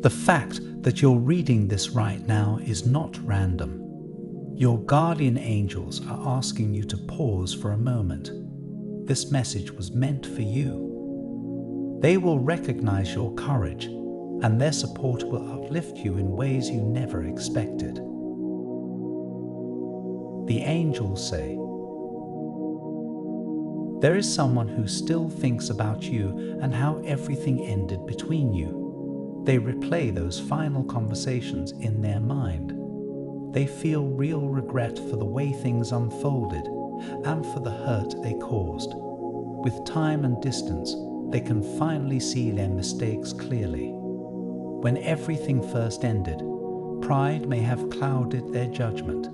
The fact that you're reading this right now is not random. Your guardian angels are asking you to pause for a moment. This message was meant for you. They will recognize your courage, and their support will uplift you in ways you never expected. The angels say, there is someone who still thinks about you and how everything ended between you. They replay those final conversations in their mind. They feel real regret for the way things unfolded and for the hurt they caused. With time and distance, they can finally see their mistakes clearly. When everything first ended, pride may have clouded their judgment.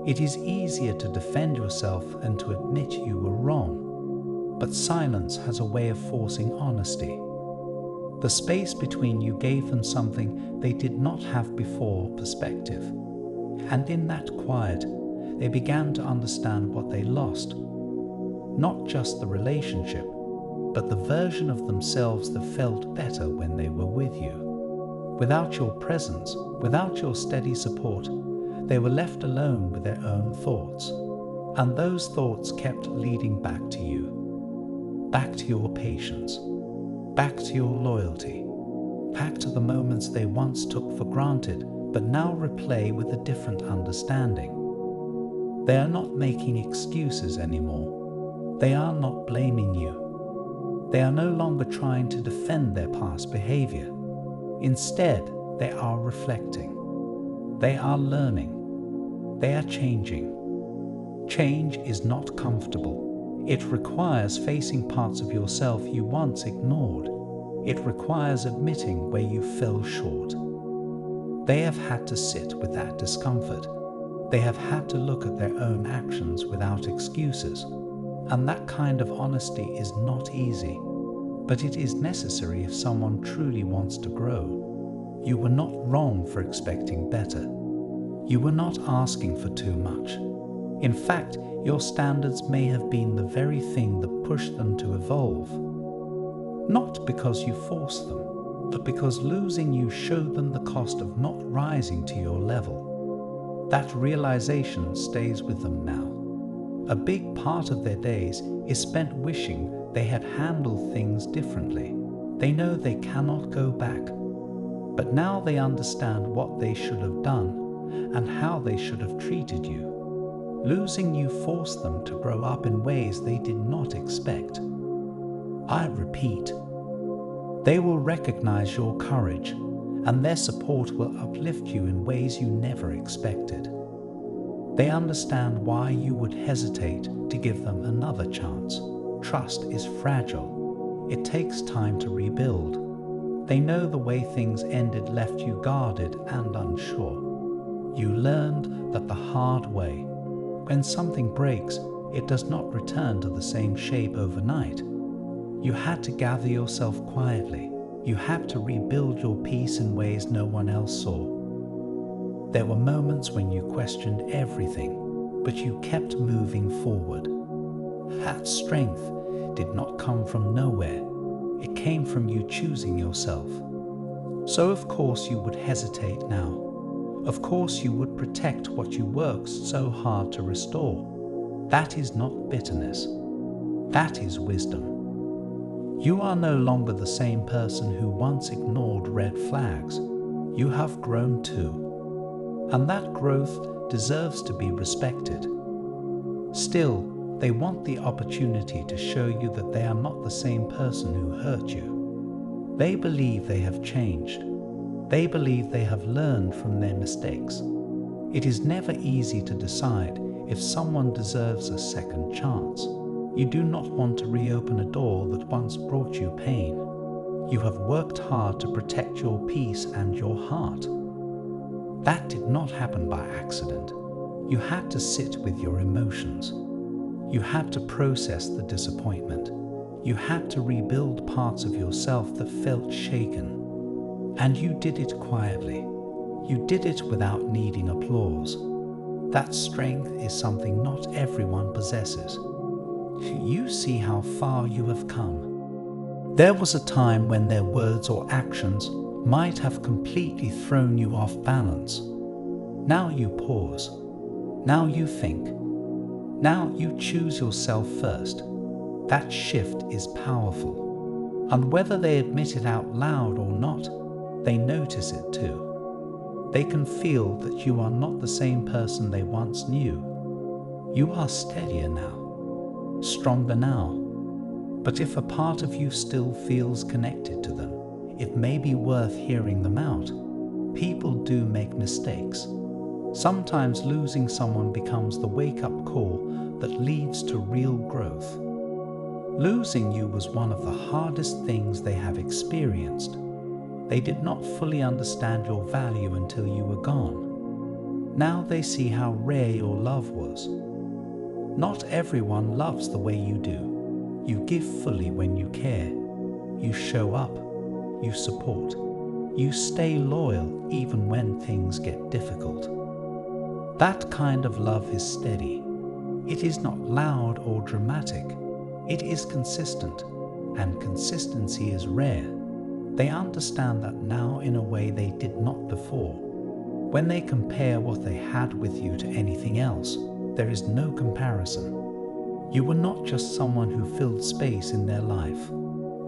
It is easier to defend yourself than to admit you were wrong. But silence has a way of forcing honesty. The space between you gave them something they did not have before: perspective. And in that quiet, they began to understand what they lost. Not just the relationship, but the version of themselves that felt better when they were with you. Without your presence, without your steady support, they were left alone with their own thoughts. And those thoughts kept leading back to you. Back to your patience. Back to your loyalty. Back to the moments they once took for granted, but now replay with a different understanding. They are not making excuses anymore. They are not blaming you. They are no longer trying to defend their past behavior. Instead, they are reflecting. They are learning. They are changing. Change is not comfortable. It requires facing parts of yourself you once ignored. It requires admitting where you fell short. They have had to sit with that discomfort. They have had to look at their own actions without excuses. And that kind of honesty is not easy, but it is necessary if someone truly wants to grow. You were not wrong for expecting better. You were not asking for too much. In fact, your standards may have been the very thing that pushed them to evolve. Not because you forced them, but because losing you showed them the cost of not rising to your level. That realization stays with them now. A big part of their days is spent wishing they had handled things differently. They know they cannot go back, but now they understand what they should have done and how they should have treated you. Losing you forced them to grow up in ways they did not expect. I repeat, they will recognize your courage, and their support will uplift you in ways you never expected. They understand why you would hesitate to give them another chance. Trust is fragile. It takes time to rebuild. They know the way things ended left you guarded and unsure. You learned that the hard way. When something breaks, it does not return to the same shape overnight. You had to gather yourself quietly. You had to rebuild your peace in ways no one else saw. There were moments when you questioned everything, but you kept moving forward. That strength did not come from nowhere. It came from you choosing yourself. So of course you would hesitate now. Of course you would protect what you worked so hard to restore. That is not bitterness. That is wisdom. You are no longer the same person who once ignored red flags. You have grown too. And that growth deserves to be respected. Still, they want the opportunity to show you that they are not the same person who hurt you. They believe they have changed. They believe they have learned from their mistakes. It is never easy to decide if someone deserves a second chance. You do not want to reopen a door that once brought you pain. You have worked hard to protect your peace and your heart. That did not happen by accident. You had to sit with your emotions. You had to process the disappointment. You had to rebuild parts of yourself that felt shaken. And you did it quietly. You did it without needing applause. That strength is something not everyone possesses. You see how far you have come. There was a time when their words or actions might have completely thrown you off balance. Now you pause. Now you think. Now you choose yourself first. That shift is powerful. And whether they admit it out loud or not, they notice it too. They can feel that you are not the same person they once knew. You are steadier now, stronger now. But if a part of you still feels connected to them, it may be worth hearing them out. People do make mistakes. Sometimes losing someone becomes the wake-up call that leads to real growth. Losing you was one of the hardest things they have experienced. They did not fully understand your value until you were gone. Now they see how rare your love was. Not everyone loves the way you do. You give fully when you care. You show up. You support. You stay loyal even when things get difficult. That kind of love is steady. It is not loud or dramatic. It is consistent, and consistency is rare. They understand that now in a way they did not before. When they compare what they had with you to anything else, there is no comparison. You were not just someone who filled space in their life.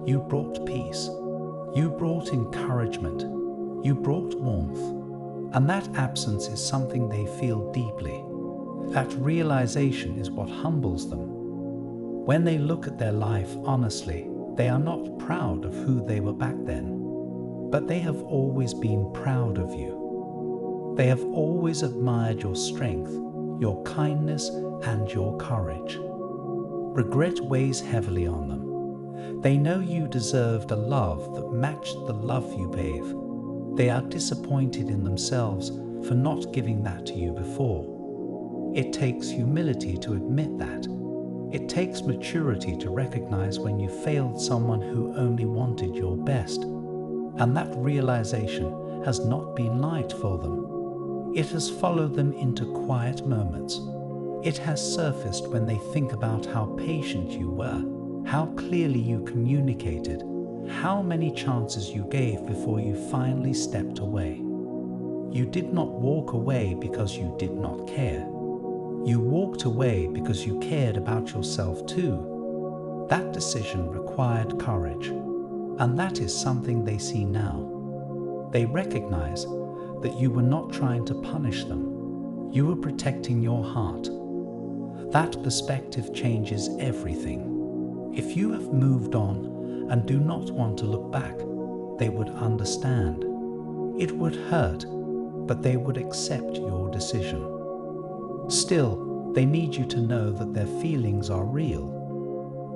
You brought peace. You brought encouragement. You brought warmth. And that absence is something they feel deeply. That realization is what humbles them. When they look at their life honestly, they are not proud of who they were back then, but they have always been proud of you. They have always admired your strength, your kindness, and your courage. Regret weighs heavily on them. They know you deserved a love that matched the love you gave. They are disappointed in themselves for not giving that to you before. It takes humility to admit that. It takes maturity to recognize when you failed someone who only wanted your best. And that realization has not been light for them. It has followed them into quiet moments. It has surfaced when they think about how patient you were, how clearly you communicated, how many chances you gave before you finally stepped away. You did not walk away because you did not care. You walked away because you cared about yourself too. That decision required courage, and that is something they see now. They recognize that you were not trying to punish them. You were protecting your heart. That perspective changes everything. If you have moved on and do not want to look back, they would understand. It would hurt, but they would accept your decision. Still, they need you to know that their feelings are real.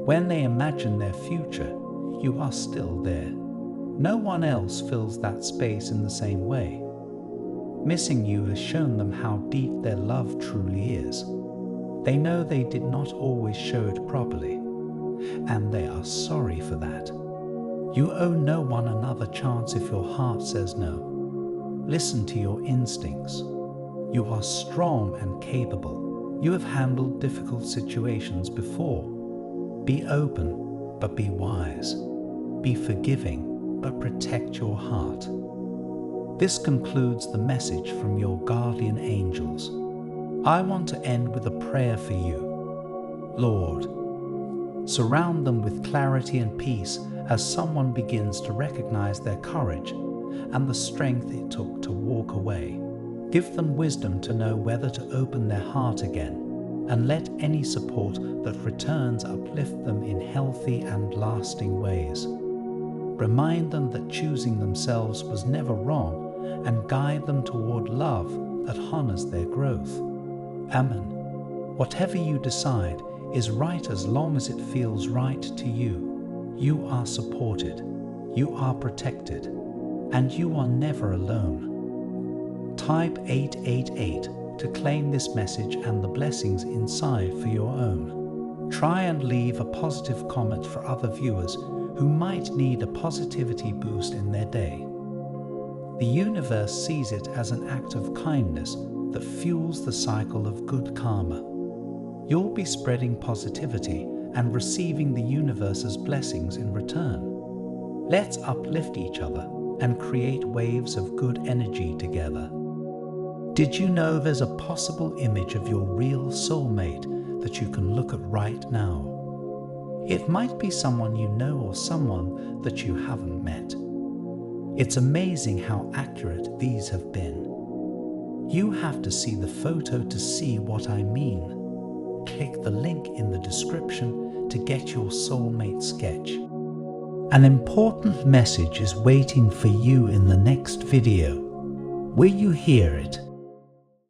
When they imagine their future, you are still there. No one else fills that space in the same way. Missing you has shown them how deep their love truly is. They know they did not always show it properly, and they are sorry for that. You owe no one another chance if your heart says no. Listen to your instincts. You are strong and capable. You have handled difficult situations before. Be open, but be wise. Be forgiving, but protect your heart. This concludes the message from your guardian angels. I want to end with a prayer for you. Lord, surround them with clarity and peace as someone begins to recognize their courage and the strength it took to walk away. Give them wisdom to know whether to open their heart again, and let any support that returns uplift them in healthy and lasting ways. Remind them that choosing themselves was never wrong, and guide them toward love that honors their growth. Amen. Whatever you decide is right as long as it feels right to you. You are supported, you are protected, and you are never alone. Type 888 to claim this message and the blessings inside for your own. Try and leave a positive comment for other viewers who might need a positivity boost in their day. The universe sees it as an act of kindness that fuels the cycle of good karma. You'll be spreading positivity and receiving the universe's blessings in return. Let's uplift each other and create waves of good energy together. Did you know there's a possible image of your real soulmate that you can look at right now? It might be someone you know or someone that you haven't met. It's amazing how accurate these have been. You have to see the photo to see what I mean. Click the link in the description to get your soulmate sketch. An important message is waiting for you in the next video. Will you hear it?